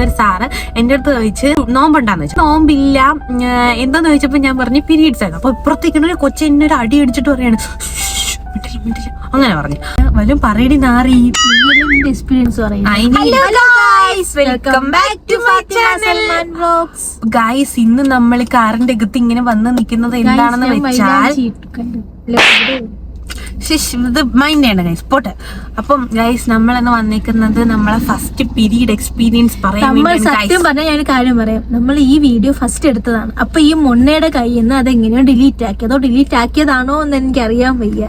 ഒരു സാറ് എന്റെ അടുത്ത് ചോദിച്ച് നോമ്പുണ്ടാന്ന് വെച്ചു. നോമ്പില്ല എന്താന്ന് ചോദിച്ചപ്പോ ഞാൻ പറഞ്ഞു പീരീഡ്സ് ആയിരുന്നു. അപ്പൊ ഇപ്പുറത്തേക്ക് ഒരു കൊച്ചെന്നെ ഒരു അടി അടിച്ചിട്ട് പറയാണ് അങ്ങനെ പറഞ്ഞു. വല്ലതും പറയടി നാറി. എക്സ്പീരിയൻസ് ഗൈസ്, ഇന്ന് നമ്മൾ കാറിന്റെ അകത്ത് ഇങ്ങനെ വന്ന് നിൽക്കുന്നത് എന്താണെന്ന് വെച്ചാൽ ഇത് മൈൻഡ് ചെയ്യണ്ട ഗൈസ്, പോട്ടെ. അപ്പം ഗൈസ്, നമ്മളെന്ന് വന്നിരിക്കുന്നത് നമ്മളെ ഫസ്റ്റ് പീരീഡ് എക്സ്പീരിയൻസ് പറയാൻ വേണ്ടി. സത്യം പറഞ്ഞാൽ ഞാൻ കാര്യം പറയാം, നമ്മൾ ഈ വീഡിയോ ഫസ്റ്റ് എടുത്തതാണ്. അപ്പൊ ഈ മൊണ്ണയുടെ കയ്യിൽ നിന്ന് അതെങ്ങനെയോ ഡിലീറ്റ് ആക്കി, അതോ ഡിലീറ്റ് ആക്കിയതാണോ എന്ന് എനിക്ക് അറിയാൻ വയ്യ.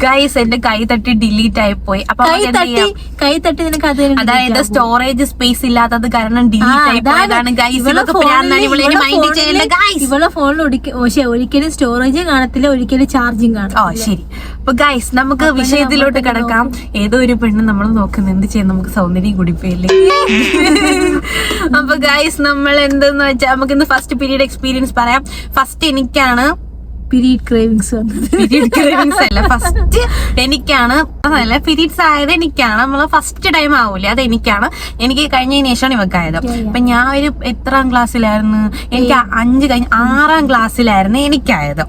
ഗൈസ്, എന്റെ കൈ തട്ടി ഡിലീറ്റ് ആയിപ്പോയി. അപ്പൊ കൈ തട്ടി നിനക്ക് അത്, അതായത് സ്റ്റോറേജ് സ്പേസ് ഇല്ലാത്തത് കാരണം ഡിലീറ്റ് ആയിപ്പോയതാണ് ഗൈസ്. ഇവളെ ഫോണിൽ ഒരിക്കലും സ്റ്റോറേജ് കാണത്തില്ല, ഒരിക്കലും ചാർജിങ് കാണും. ഓ ശരി. അപ്പൊ ഗൈസ്, നമുക്ക് വിഷയത്തിലോട്ട് കിടക്കാം. ഏതോ ഒരു പെണ്ണ് നമ്മൾ നോക്കുന്നത് എന്ത് ചെയ്യാൻ, നമുക്ക് സൗന്ദര്യം കുടിപ്പില്ലേ. അപ്പൊ ഗൈസ്, നമ്മൾ എന്തെന്ന് വെച്ചാൽ നമുക്ക് ഇന്ന് ഫസ്റ്റ് പീരീഡ് എക്സ്പീരിയൻസ് പറയാം. ഫസ്റ്റ് എനിക്കാണ് പീരീഡ് ക്രേവിങ്സ് അല്ല, ഫസ്റ്റ് എനിക്കാണ്. അതല്ല, പീരീഡ്സ് ആയത് എനിക്കാണ്. നമ്മള് ഫസ്റ്റ് ടൈം ആവൂലേ, അത് എനിക്കാണ്. എനിക്ക് കഴിഞ്ഞതിന് ശേഷമാണ് ഇവക്കായത്. അപ്പൊ ഞാൻ ഒരു എത്രാം ക്ലാസ്സിലായിരുന്നു, എനിക്ക് 5 കഴിഞ്ഞ് 6ാം ക്ലാസ്സിലായിരുന്നു എനിക്കായത്.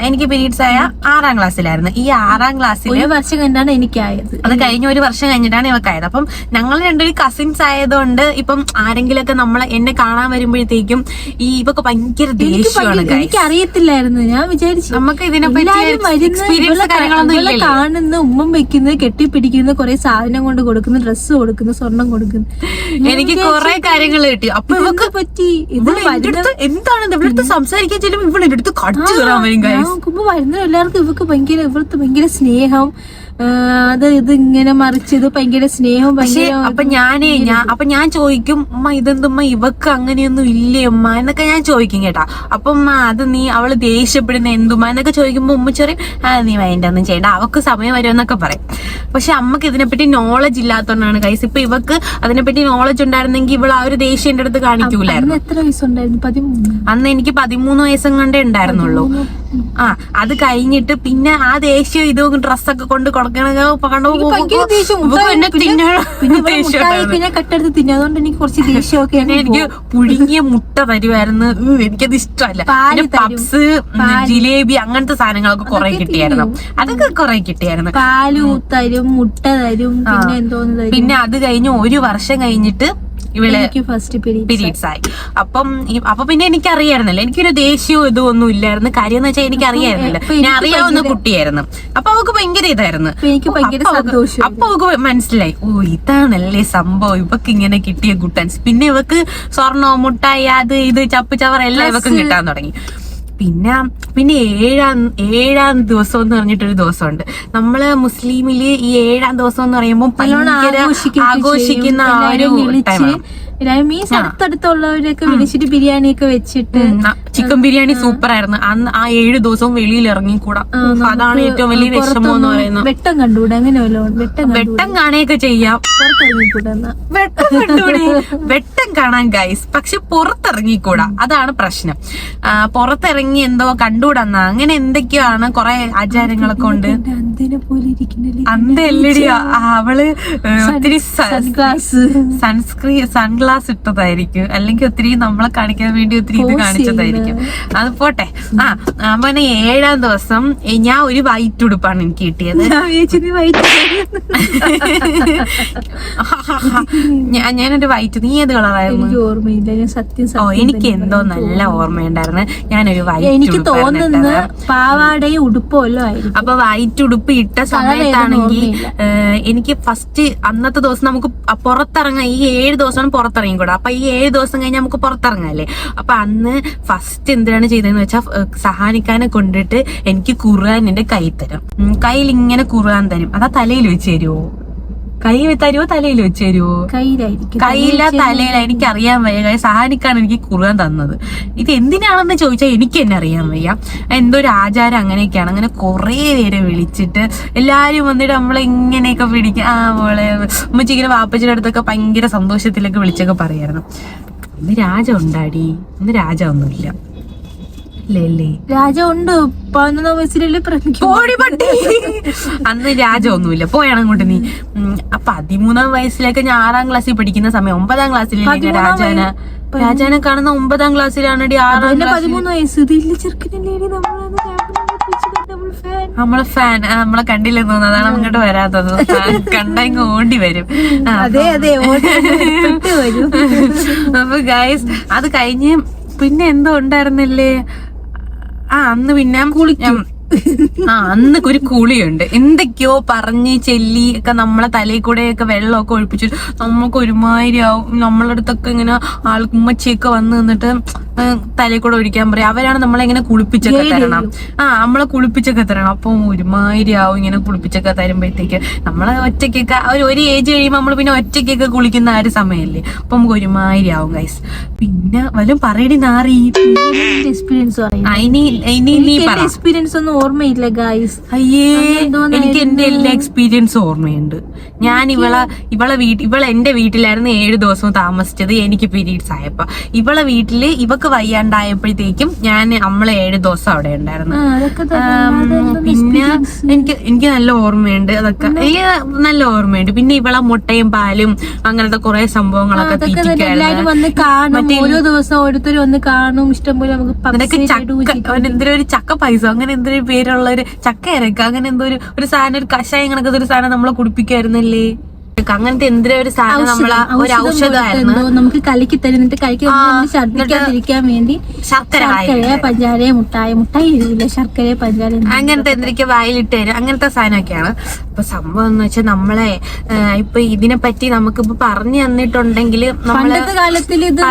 എനിക്ക് പീരീഡ്സ് ആയ 6ാം ക്ലാസ്സിലായിരുന്നു. ഈ 6ാം ക്ലാസ്സിൽ 1 വർഷം കഴിഞ്ഞാണ് എനിക്കായത്. അത് കഴിഞ്ഞ 1 വർഷം കഴിഞ്ഞിട്ടാണ് ഇവക്കായത്. അപ്പം ഞങ്ങൾ രണ്ടുപേരും കസിൻസ് ആയതുകൊണ്ട് ഇപ്പം ആരെങ്കിലൊക്കെ നമ്മളെ എന്നെ കാണാൻ വരുമ്പോഴത്തേക്കും ഈ ഇവക്ക് ഭയങ്കര ദേഷ്യമാണ്. എനിക്ക് അറിയത്തില്ലായിരുന്നു, ഞാൻ വിചാരിച്ചു നമുക്ക് കാണുന്ന ഉമ്മം വെക്കുന്നത്, കെട്ടിപ്പിടിക്കുന്ന, കുറെ സാധനം കൊണ്ട് കൊടുക്കുന്നു, ഡ്രസ്സ് കൊടുക്കുന്നു, സ്വർണം കൊടുക്കുന്നു. എനിക്ക് കുറെ കാര്യങ്ങൾ കിട്ടി. അപ്പൊ ഇവക്ക് പറ്റി എന്താണ് ഇവിടുത്തെ സംസാരിക്കാൻ ചെല്ലുമ്പോ ഇവിടെ എന്റെ അടുത്ത് കടിച്ചു കയറാൻ വരും. നോക്കുമ്പോ വരുന്ന എല്ലാവർക്കും ഇവക്ക് ഇവിടുത്തെ ഭയങ്കര സ്നേഹം, അത് ഇത് ഇങ്ങനെ മറിച്ചത് ഭയങ്കര സ്നേഹം. അപ്പൊ ഞാൻ ചോദിക്കും, ഉമ്മ ഇതെന്തുമ്മ ഇവക്ക് അങ്ങനെയൊന്നും ഇല്ലേ ഉമ്മ എന്നൊക്കെ ഞാൻ ചോദിക്കും കേട്ടാ. അപ്പൊ ഉമ്മ അത് നീ അവള് ദേഷ്യപ്പെടുന്ന എന്തുമ്മ എന്നൊക്കെ ചോദിക്കുമ്പോ ഉമ്മ ചെറിയ നീ വേണ്ട ഒന്നും ചെയ്യണ്ട, അവക്ക് സമയം വരുമെന്നൊക്കെ പറയും. പക്ഷെ അമ്മക്ക് ഇതിനെപ്പറ്റി നോളജ് ഇല്ലാത്തതുകൊണ്ടാണ് ഗൈസ്. ഇപ്പൊ ഇവക്ക് അതിനെപ്പറ്റി നോളജ് ഉണ്ടായിരുന്നെങ്കിൽ ഇവൾ ആ ഒരു ദേഷ്യം എന്റെ അടുത്ത് കാണിക്കൂലായിരുന്നു. എത്ര വയസ്സുണ്ടായിരുന്നു? 13. അന്ന് എനിക്ക് 13 വയസ്സും കണ്ടേ ഉണ്ടായിരുന്നുള്ളൂ. അത് കഴിഞ്ഞിട്ട് പിന്നെ ആ ദേഷ്യം ഇതും ഡ്രസ്സൊക്കെ കൊണ്ട് എനിക്ക് പുഴുങ്ങിയ മുട്ട തരുമായിരുന്നു. എനിക്കത് ഇഷ്ടമല്ല. പിന്നെ പപ്സ്, ജിലേബി അങ്ങനത്തെ സാധനങ്ങളൊക്കെ കുറെ കിട്ടിയായിരുന്നു. അതൊക്കെ കുറെ കിട്ടിയായിരുന്നു. പാല് തരും, മുട്ട തരും, പിന്നെ എന്തോന്ന്. പിന്നെ അത് കഴിഞ്ഞ് 1 വർഷം കഴിഞ്ഞിട്ട് ഇവള് ഫസ്റ്റ് പീരീഡ്സ് ആയി. അപ്പൊ പിന്നെ എനിക്കറിയായിരുന്നല്ലോ, എനിക്കൊരു ദേഷ്യവും ഇതൊന്നും ഇല്ലായിരുന്നു. കാര്യം എന്ന് വെച്ചാൽ എനിക്ക് അറിയായിരുന്നില്ല, ഞാൻ അറിയാവുന്ന കുട്ടിയായിരുന്നു. അപ്പൊ അവക്ക് ഭയങ്കര ഇതായിരുന്നു. അപ്പൊ അവക്ക് മനസ്സിലായി, ഓ ഇതാണല്ലേ സംഭവം, ഇവക്ക് ഇങ്ങനെ കിട്ടിയ ഗുട്ടൻസ്. പിന്നെ ഇവക്ക് സ്വർണ്ണോ മുട്ടായി അത് ഇത് ചപ്പ് ചവർ എല്ലാം ഇവക്കും കിട്ടാൻ തുടങ്ങി. പിന്നെ ഏഴാം ദിവസം എന്ന് പറഞ്ഞിട്ടൊരു ദിവസമുണ്ട്. നമ്മള് മുസ്ലിമില് ഈ 7ാം ദിവസം എന്ന് പറയുമ്പോൾ ഭയങ്കര ആഘോഷിക്കുന്ന ആ ഒരു ടൈമാണ്. മീൻസ് അടുത്തടുത്തുള്ളവരൊക്കെ വിളിച്ചിട്ട് ബിരിയാണി ഒക്കെ വെച്ചിട്ട്, ചിക്കൻ ബിരിയാണി സൂപ്പർ ആയിരുന്നു. അന്ന് ആ 7 ദിവസവും വെളിയിൽ ഇറങ്ങിക്കൂടാ. അതാണ് ഏറ്റവും വലിയ വിഷമം എന്ന് പറയുന്നത്. വെട്ടം കണ്ടുകൂടാ, അങ്ങനെ വെട്ടം കാണുകയൊക്കെ ചെയ്യാം. വെട്ടം കാണാൻ ഗൈസ്, പക്ഷെ പുറത്തിറങ്ങിക്കൂടാ, അതാണ് പ്രശ്നം. പുറത്തിറങ്ങി എന്തോ കണ്ടുകൂടാ, അങ്ങനെ എന്തൊക്കെയാണ് കുറെ ആചാരങ്ങളൊക്കെ ഉണ്ട്. അന്തല്ലടി അവള് ഒത്തിരി സൺഗ്ലാസ് ഇട്ടതായിരിക്കും, അല്ലെങ്കിൽ ഒത്തിരി നമ്മളെ കാണിക്കാൻ വേണ്ടി ഒത്തിരി ഇത് കാണിച്ചതായിരിക്കും. അത് പോട്ടെ. അപ്പൊ 7ാം ദിവസം ഞാൻ ഒരു വൈറ്റ് ഉടുപ്പാണ് എനിക്ക് കിട്ടിയത്. ഞാനൊരു വൈറ്റ്. നീ ഏത് കളറായിരുന്നു? ഓ എനിക്ക് എന്തോ നല്ല ഓർമ്മയുണ്ടായിരുന്നു. ഞാനൊരു വൈറ്റ്, എനിക്ക് തോന്നുന്നത് പാവാടയും ഉടുപ്പല്ലോ ആയിരിക്കും. അപ്പൊ വൈറ്റ് ഉടുപ്പ് ഇട്ട സമയത്താണെങ്കിൽ എനിക്ക് ഫസ്റ്റ് അന്നത്തെ ദിവസം നമുക്ക് പുറത്തിറങ്ങാം. ഈ 7 ദിവസമാണ് പുറത്തിറങ്ങിക്കൂടാ. അപ്പൊ ഈ 7 ദിവസം കഴിഞ്ഞാൽ നമുക്ക് പുറത്തിറങ്ങാല്ലേ. അപ്പൊ അന്ന് ഫസ്റ്റ് എന്തിനാണ് ചെയ്തതെന്ന് വെച്ചാൽ സഹാനിക്കാനെ കൊണ്ടിട്ട് എനിക്ക് ഖുർആൻ എന്റെ കൈ തരും. കയ്യിൽ ഇങ്ങനെ ഖുർആൻ തരും. അതാ തലയിൽ വെച്ച് തരുമോ? കൈ തരുമോ തലയിൽ വെച്ച് തരുമോ? കയ്യില്ല, തലയില. എനിക്കറിയാൻ വയ്യ. സഹാനിക്കാണ് എനിക്ക് ഖുർആൻ തന്നത്. ഇത് എന്തിനാണെന്ന് ചോദിച്ചാൽ എനിക്ക് തന്നെ അറിയാൻ വയ്യ. എന്തോ ഒരു ആചാരം അങ്ങനെയൊക്കെയാണ്. അങ്ങനെ കുറെ പേരെ വിളിച്ചിട്ട് എല്ലാരും വന്നിട്ട് നമ്മളെ ഇങ്ങനെയൊക്കെ പിടിക്കും. മോളെ ഉമ്മച്ചി ഇങ്ങനെ വാപ്പച്ചിയുടെ അടുത്തൊക്കെ ഭയങ്കര സന്തോഷത്തിലൊക്കെ വിളിച്ചൊക്കെ പറയായിരുന്നു. ഇന്ന് രാജ ഉണ്ടാടി, ഇന്ന് രാജ ഒന്നുമില്ല. ഇല്ലേ രാജ ഉണ്ട് 11 വയസ്സിലല്ലേ പട്ടി അന്ന് രാജ ഒന്നുമില്ല പോയാണ് അങ്ങോട്ട് നീ. 13 വയസ്സിലേക്ക് ഞാൻ 6ാം ക്ലാസ്സിൽ പഠിക്കുന്ന സമയം 9ാം ക്ലാസ്സിലേക്ക് രാജാനെ കാണുന്ന 9ാം ക്ലാസ്സിലാണ് 6ാം ക്ലാസ്. 13 വയസ്സ് നമ്മളെ ഫാൻ നമ്മളെ കണ്ടില്ലെന്ന് തോന്നുന്നു, അതാണ് അങ്ങോട്ട് വരാത്തത്. കണ്ടെങ്കിൽ ഓടി വരും. അപ്പൊ ഗൈസ് അത് കഴിഞ്ഞ് പിന്നെ എന്തോ ഉണ്ടായിരുന്നില്ലേ, അന്ന് പിന്നെ അന്ന് ഒരു കുളിയുണ്ട്. എന്തൊക്കെയോ പറഞ്ഞ് ചെല്ലി ഒക്കെ നമ്മളെ തലയിൽ കൂടെ ഒക്കെ വെള്ളമൊക്കെ ഒഴിപ്പിച്ചു നമുക്ക് ഒരുമാതിരി ആവും. നമ്മളെ അടുത്തൊക്കെ ഇങ്ങനെ ഉമ്മച്ചിയൊക്കെ വന്ന് നിന്നിട്ട് തലയിൽ കൂടെ ഒഴിക്കാൻ പറയും. അവരാണ് നമ്മളെ ഇങ്ങനെ കുളിപ്പിച്ചൊക്കെ തരണം. നമ്മളെ കുളിപ്പിച്ചൊക്കെ തരണം. അപ്പൊ ഒരുമാതിരി ആവും ഇങ്ങനെ കുളിപ്പിച്ചൊക്കെ തരുമ്പോഴത്തേക്ക്. നമ്മളെ ഒറ്റയ്ക്കൊക്കെ ഒരു ഏജ് കഴിയുമ്പോൾ നമ്മള് പിന്നെ ഒറ്റയ്ക്കൊക്കെ കുളിക്കുന്ന ആ ഒരു സമയമല്ലേ, അപ്പൊ നമുക്ക് ഒരുമാതിരി ആവും ഗൈസ്. പിന്നെ വല്ലതും പറയടി നാറി എക്സ്പീരിയൻസ് എക്സ്പീരിയൻസ് ഒന്നും ഓർമ്മയില്ല ഗൈസ്. അയ്യേ എനിക്ക് എന്റെ എല്ലാ എക്സ്പീരിയൻസും ഓർമ്മയുണ്ട്. ഞാൻ ഇവളെ എന്റെ വീട്ടിലായിരുന്നു 7 ദിവസവും താമസിച്ചത്. എനിക്ക് പീരീഡ്സ് ആയപ്പോ ഇവളെ വീട്ടില് ഇവക്ക് വയ്യാണ്ടായപ്പോഴത്തേക്കും ഞാൻ നമ്മളെ 7 ദിവസം അവിടെ ഉണ്ടായിരുന്നു. പിന്നെ എനിക്ക് നല്ല ഓർമ്മയുണ്ട് അതൊക്കെ, എനിക്ക് നല്ല ഓർമ്മയുണ്ട്. പിന്നെ ഇവളെ മുട്ടയും പാലും അങ്ങനത്തെ കുറെ സംഭവങ്ങളൊക്കെ ഓരോ ദിവസം ഓരോരുത്തർ വന്ന് കാണും. ഇഷ്ടംപോലെ എന്തൊരു ഒരു ചക്ക പൈസ അങ്ങനെ എന്തൊരു പേരുള്ള ഒരു ചക്ക ഇറക്കുക അങ്ങനെ എന്തോ ഒരു സാധനം, ഒരു കഷായം കണക്കത്തെ ഒരു സാധനം നമ്മളെ കുടിപ്പിക്കുമായിരുന്നല്ലേ. അങ്ങനത്തെ എന്തിനാ ഒരു സാധനം നമ്മളെ ഒരു ഔഷധമായിരുന്നു നമുക്ക് കലക്കി തരുന്നിട്ട് ഛർദ്ദിക്കാതിരിക്കാൻ വേണ്ടി ശർക്കര പഞ്ചാര മുട്ടായി ഇല്ല ശർക്കര പഞ്ചാര അങ്ങനത്തെ എന്തൊക്കെ വായിലിട്ട് തരും. അങ്ങനത്തെ സാധനമൊക്കെയാണ്. അപ്പൊ സംഭവം എന്ന് വെച്ചാൽ നമ്മളെ ഇപ്പൊ ഇതിനെ പറ്റി നമുക്കിപ്പോ പറഞ്ഞു തന്നിട്ടുണ്ടെങ്കിൽ പണ്ടത്തെ കാലത്തിൽ ഇത്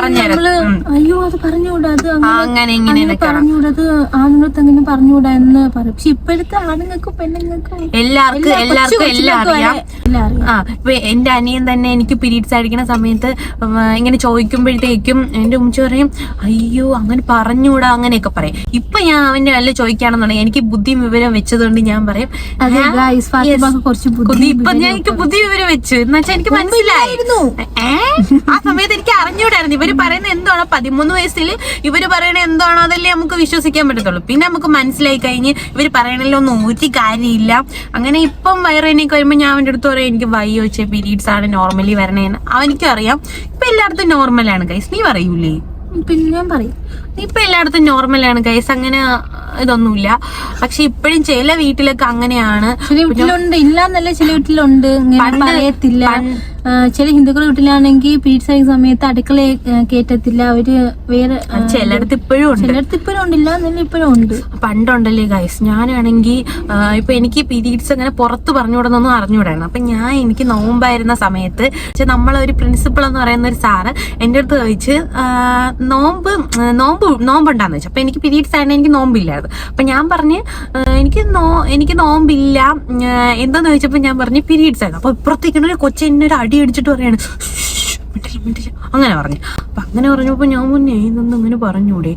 അയ്യോ അത് പറഞ്ഞുകൂടാത് അങ്ങനെ ഇങ്ങനെ പറഞ്ഞുകൂടാത് ആണുങ്ങൾക്ക് അങ്ങനെ പറഞ്ഞുകൂടാ എന്ന് പറയും. പക്ഷെ ഇപ്പോഴത്തെ ആണുങ്ങൾക്കും പെണ്ണുങ്ങൾക്കും എല്ലാവർക്കും എല്ലാം അറിയാം. ഇപ്പൊ എന്റെ അനിയൻ തന്നെ എനിക്ക് പീരീഡ്സ് ആയിരിക്കുന്ന സമയത്ത് ഇങ്ങനെ ചോദിക്കുമ്പോഴത്തേക്കും എന്റെ ഉമ്മ പറയും അയ്യോ അങ്ങനെ പറഞ്ഞൂടാ അങ്ങനെയൊക്കെ പറയും. ഇപ്പൊ ഞാൻ അവന്റെ വല്ല ചോദിക്കുകയാണെന്നുണ്ടെങ്കിൽ എനിക്ക് ബുദ്ധി വിവരം വെച്ചതുകൊണ്ട് ഞാൻ പറയും ഇപ്പൊ ഞാൻ എനിക്ക് ബുദ്ധി വിവരം വെച്ചു എന്ന് വെച്ചാൽ എനിക്ക് മനസ്സിലായിരുന്നു. ആ സമയത്ത് എനിക്ക് അറിഞ്ഞൂടായിരുന്നു ഇവര് പറയുന്ന എന്താണോ 13 വയസ്സിൽ ഇവര് പറയണ എന്താണോ അതല്ലേ നമുക്ക് വിശ്വസിക്കാൻ പറ്റത്തുള്ളൂ. പിന്നെ നമുക്ക് മനസ്സിലായി കഴിഞ്ഞ് ഇവര് പറയണല്ലോ ഒരു കാര്യമില്ല. അങ്ങനെ ഇപ്പം വയറേനൊക്കെ വരുമ്പോ ഞാൻ അവന്റെ അടുത്ത് പറയും എനിക്ക് വയ്യ വെച്ച പീരീഡ്സ് ആണ് നോർമലി വരണേന്ന്. അവനിക്കും അറിയാം ഇപ്പൊ എല്ലായിടത്തും നോർമലാണ് ഗൈസ്. നീ പറയൂലേ? പിന്നെ ഞാൻ പറയും ഇപ്പൊ എല്ലായിടത്തും നോർമലാണ് ഗൈസ്, അങ്ങനെ ഇതൊന്നുമില്ല. പക്ഷെ ഇപ്പോഴും ചില വീട്ടിലൊക്കെ അങ്ങനെയാണ്. ചില വീട്ടിലുണ്ട്, ഇല്ലാന്നല്ല ചില വീട്ടിലുണ്ട്, പറയത്തില്ല. ചില ഹിന്ദുക്കളുടെ വീട്ടിലാണെങ്കിൽ പീരീഡ്സ് ആയ സമയത്ത് അടുക്കളയെ കേറ്റത്തില്ല. അവര് വേറെ ചിലടത്ത് ഇപ്പോഴും ഉണ്ടില്ല എന്നല്ല ഇപ്പോഴും ഉണ്ട്. പണ്ടുണ്ടല്ലേ ഗൈസ്, ഞാനാണെങ്കിൽ ഇപ്പൊ എനിക്ക് പീരീഡ്സ് അങ്ങനെ പുറത്ത് പറഞ്ഞുവിടുന്നൊന്നും അറിഞ്ഞുവിടായിരുന്നു. അപ്പൊ എനിക്ക് നോമ്പായിരുന്ന സമയത്ത് നമ്മളൊരു പ്രിൻസിപ്പൾ എന്ന് പറയുന്ന ഒരു സാറ് എന്റെ അടുത്ത് ചോദിച്ച് നോമ്പുണ്ടാന്ന് വെച്ചു. അപ്പൊ എനിക്ക് പീരീഡ്സ് ആയിരുന്നു, എനിക്ക് നോമ്പില്ലായിരുന്നു. അപ്പൊ ഞാൻ പറഞ്ഞ് എനിക്ക് നോമ്പില്ല എന്താന്ന് ചോദിച്ചപ്പോ ഞാൻ പറഞ്ഞു പീരീഡ്സ് ആയിരുന്നു. അപ്പൊ ഇപ്പുറത്തേക്കൊരു കൊച്ചെന്നെ ഒരു അടി അടിച്ചിട്ട് പറയാണ് അങ്ങനെ പറഞ്ഞു. അപ്പൊ അങ്ങനെ പറഞ്ഞപ്പോ ഞാൻ മുന്നേ ഇതൊന്നും അങ്ങനെ പറഞ്ഞൂടെ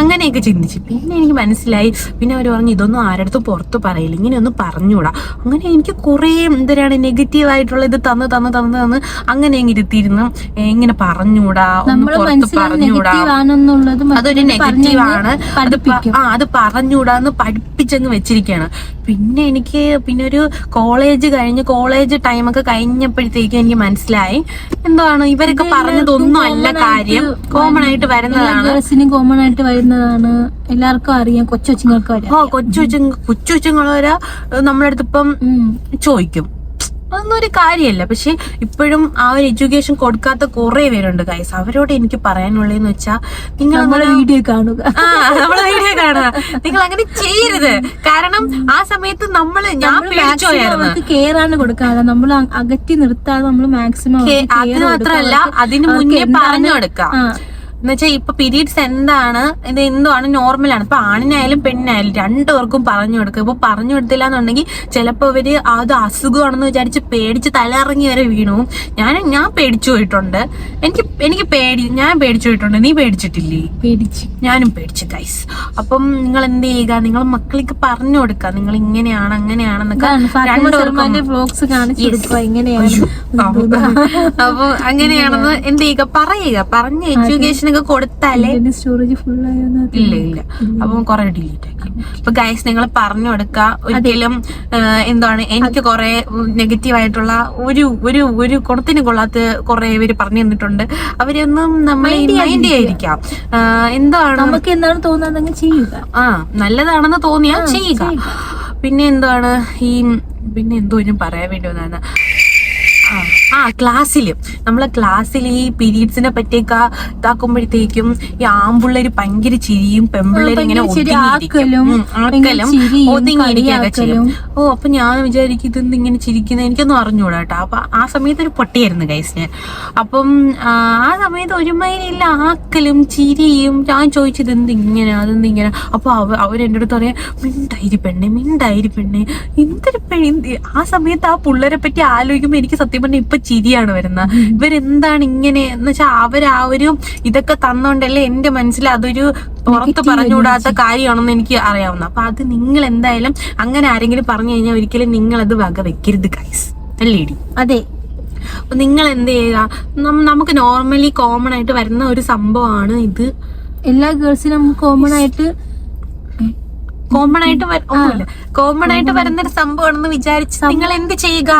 അങ്ങനെയൊക്കെ ചിന്തിച്ചു. പിന്നെ എനിക്ക് മനസ്സിലായി. പിന്നെ അവർ പറഞ്ഞു ഇതൊന്നും ആരടുത്തും പുറത്ത് പറയില്ല, ഇങ്ങനെയൊന്നും പറഞ്ഞൂടാ. അങ്ങനെ എനിക്ക് കുറെ എന്തിനാണ് നെഗറ്റീവ് ആയിട്ടുള്ള ഇത് തന്ന് അങ്ങനെ ഇരുത്തിയിരുന്നു. ഇങ്ങനെ പറഞ്ഞൂടാ, പുറത്ത് പറഞ്ഞൂടാ, അതൊരു നെഗറ്റീവാണ്, അത് പറഞ്ഞൂടാന്ന് പഠിപ്പിച്ചങ്ങ് വെച്ചിരിക്കുകയാണ്. പിന്നെ ഒരു കോളേജ് ടൈമൊക്കെ കഴിഞ്ഞപ്പോഴത്തേക്കും എനിക്ക് മനസ്സിലായി എന്താണ് ഇവരൊക്കെ പറഞ്ഞതൊന്നും അല്ല കാര്യം. കോമൺ ആയിട്ട് വരുന്നതാണ്, എല്ലാവർക്കും അറിയാം. കൊച്ചുകൊച്ചുങ്ങളെ നമ്മുടെ അടുത്ത് ഇപ്പം ചോദിക്കും, അതൊന്നും ഒരു കാര്യമല്ല. പക്ഷെ ഇപ്പോഴും ആ ഒരു എഡ്യൂക്കേഷൻ കൊടുക്കാത്ത കുറെ പേരുണ്ട് ഗൈസ്. അവരോട് എനിക്ക് പറയാനുള്ളതെന്ന് വെച്ചാൽ നിങ്ങൾ നമ്മളെ വീഡിയോ കാണുക, നിങ്ങൾ അങ്ങനെ ചെയ്യരുത്. കാരണം ആ സമയത്ത് ഞാൻ പേടിച്ചോയായിരുന്നു. കെയർ ആണ് കൊടുക്കാതെ നമ്മൾ അകറ്റി നിർത്താതെ നമ്മൾ മാക്സിമം. അത് മാത്രമല്ല അതിന് മുന്നേ പറഞ്ഞു കൊടുക്കാം. എന്നുവെച്ചാൽ ഇപ്പൊ പീരീഡ്സ് എന്താണ്, ഇത് എന്താണ് നോർമലാണ്. ഇപ്പൊ ആണിനായാലും പെണ്ണിനായാലും രണ്ടുപേർക്കും പറഞ്ഞു കൊടുക്കുക. ഇപ്പൊ പറഞ്ഞു കൊടുത്തില്ല എന്നുണ്ടെങ്കിൽ ചിലപ്പോ അവര് അത് അസുഖമാണെന്ന് വിചാരിച്ച് പേടിച്ച് തലയിറങ്ങി വരെ വീണു. ഞാൻ പേടിച്ചു പോയിട്ടുണ്ട്. ഞാൻ പേടിച്ചു പോയിട്ടുണ്ട്. നീ പേടിച്ചിട്ടില്ലേ? ഞാനും പേടിച്ചു ഗൈസ്. അപ്പം നിങ്ങൾ എന്ത് ചെയ്യുക, നിങ്ങൾ മക്കൾക്ക് പറഞ്ഞു കൊടുക്കുക നിങ്ങൾ ഇങ്ങനെയാണ് അങ്ങനെയാണെന്നൊക്കെ. അപ്പൊ അങ്ങനെയാണെന്ന് എന്ത് ചെയ്യുക, പറയുക. പറഞ്ഞ് എഡ്യൂക്കേഷൻ ഒക്കെ കൊടുത്താലേ സ്റ്റോറേജ് ഫുൾ ആയോ? ഇല്ല അപ്പം കുറെ ഡിലീറ്റ് ആക്കി. അപ്പൊ ഗൈസ് നിങ്ങൾ പറഞ്ഞു കൊടുക്കുക, ഒരിക്കലും എന്താണ് എനിക്ക് കുറെ നെഗറ്റീവ് ആയിട്ടുള്ള ഒരു കുടത്തിന് കൊള്ളാത്ത കുറെ പേര് പറഞ്ഞു തന്നിട്ടുണ്ട്. അവരൊന്നും നമ്മളെ മൈൻഡ് ചെയ്യാതിരിക്കാം. എന്താണ് നമുക്ക് എന്താണ് തോന്നുന്നത് ചെയ്യുക, നല്ലതാണെന്ന് തോന്നിയാൽ ചെയ്യുക. പിന്നെ എന്താണ് പിന്നെ എന്തോ ഞാൻ പറയാൻ വേണ്ടി വന്നതാണ്. നമ്മളെ ക്ലാസ്സിൽ ഈ പീരീഡ്സിനെ പറ്റിയൊക്കെ ഇതാക്കുമ്പോഴത്തേക്കും ഈ ആമ്പിള്ളേര് ഭയങ്കര ചിരിയും പെമ്പിള്ളേര് ഇങ്ങനെ ഒതുങ്ങിയിരിക്കുകയൊക്കെ ചെയ്യും. അപ്പൊ ഞാൻ വിചാരിക്കും ഇതെന്ത് ഇങ്ങനെ ചിരിക്കുന്നത്, എനിക്കൊന്നും അറിഞ്ഞൂടാ കേട്ടോ. അപ്പൊ ആ സമയത്ത് ഒരു പൊട്ടിയായിരുന്നു ഗൈസ് ഞാൻ. അപ്പം ആ സമയത്ത് ഒരുമാതിരിയില്ല ആക്കലും ചിരിയും. ഞാൻ ചോദിച്ചത് എന്തിങ്ങനെ അതെന്തിങ്ങനെ. അപ്പൊ അവരെന്റെ അടുത്ത് പറയാം മിണ്ടായിരി പെണ്ണെ എന്തൊരു പെണ്ണെ. ആ സമയത്ത് ആ പിള്ളേരെ പറ്റി ആലോചിക്കുമ്പോ എനിക്ക് സത്യം പറഞ്ഞാൽ ഇപ്പൊ ചിരിയാണ് വരുന്നത്. ഇവരെന്താണ് ഇങ്ങനെ എന്ന് വെച്ചാൽ ഒരു ഇതൊക്കെ തന്നോണ്ടല്ലേ എന്റെ മനസ്സിൽ അതൊരു പുറത്ത് പറഞ്ഞുകൂടാത്ത കാര്യമാണെന്ന് എനിക്ക് അറിയാവുന്ന. അപ്പൊ അത് നിങ്ങൾ എന്തായാലും അങ്ങനെ ആരെങ്കിലും പറഞ്ഞു കഴിഞ്ഞാൽ ഒരിക്കലും നിങ്ങൾ അത് വക വെക്കരുത് ഗൈസ്, അല്ലേടി? അതെ. അപ്പൊ നിങ്ങൾ എന്ത് ചെയ്യുക, നമുക്ക് നോർമലി കോമൺ ആയിട്ട് വരുന്ന ഒരു സംഭവമാണ് ഇത്. എല്ലാ ഗേൾസിനും കോമൺ ആയിട്ട് വരുന്നൊരു സംഭവമാണെന്ന് വിചാരിച്ച് നിങ്ങൾ എന്ത് ചെയ്യുക,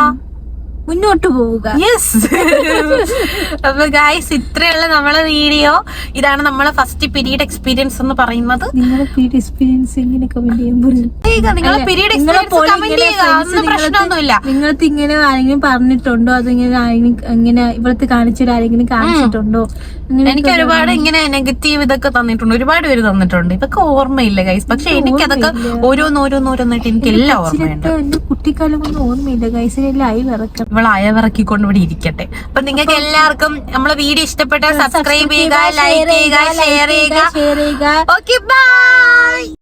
മുന്നോട്ട് പോവുക. യെസ്. അപ്പൊ ഗൈസ് ഇത്രയുള്ള നമ്മളെ വീഡിയോ. ഇതാണ് നമ്മളെ ഫസ്റ്റ് പീരീഡ് എക്സ്പീരിയൻസ് എന്ന് പറയുന്നത്. നിങ്ങളെ പീരീഡ് എക്സ്പീരിയൻസ് എങ്ങനെ കമന്റ് പ്രശ്നമൊന്നുമില്ല. നിങ്ങൾക്ക് ഇങ്ങനെ ആരെങ്കിലും പറഞ്ഞിട്ടുണ്ടോ, അതിങ്ങനെ ഇങ്ങനെ ഇവിടുത്തെ കാണിച്ചവരാരെങ്കിലും കാണിച്ചിട്ടുണ്ടോ? എനിക്ക് ഒരുപാട് ഇങ്ങനെ നെഗറ്റീവ് ഇതൊക്കെ തന്നിട്ടുണ്ട്, ഒരുപാട് പേര് തന്നിട്ടുണ്ട്. ഇതൊക്കെ ഓർമ്മയില്ല ഗൈസ്, പക്ഷെ എനിക്ക് അതൊക്കെ ഓരോന്നോരോന്നായിട്ട് എനിക്ക് എല്ലാം ഓർമ്മയുണ്ട്. എന്റെ കുട്ടിക്കാലം ഒന്നും ഓർമ്മയില്ല ഗൈസ്. ലൈവ് ഇറക്കാം, ഇവൾ അയവിറക്കിക്കൊണ്ട് ഇവിടെ ഇരിക്കട്ടെ. അപ്പൊ നിങ്ങൾക്ക് എല്ലാവർക്കും നമ്മളെ വീഡിയോ ഇഷ്ടപ്പെട്ട സബ്സ്ക്രൈബ് ചെയ്യുക, ലൈക്ക് ചെയ്യുക, ഷെയർ ചെയ്യുക. Okay, by.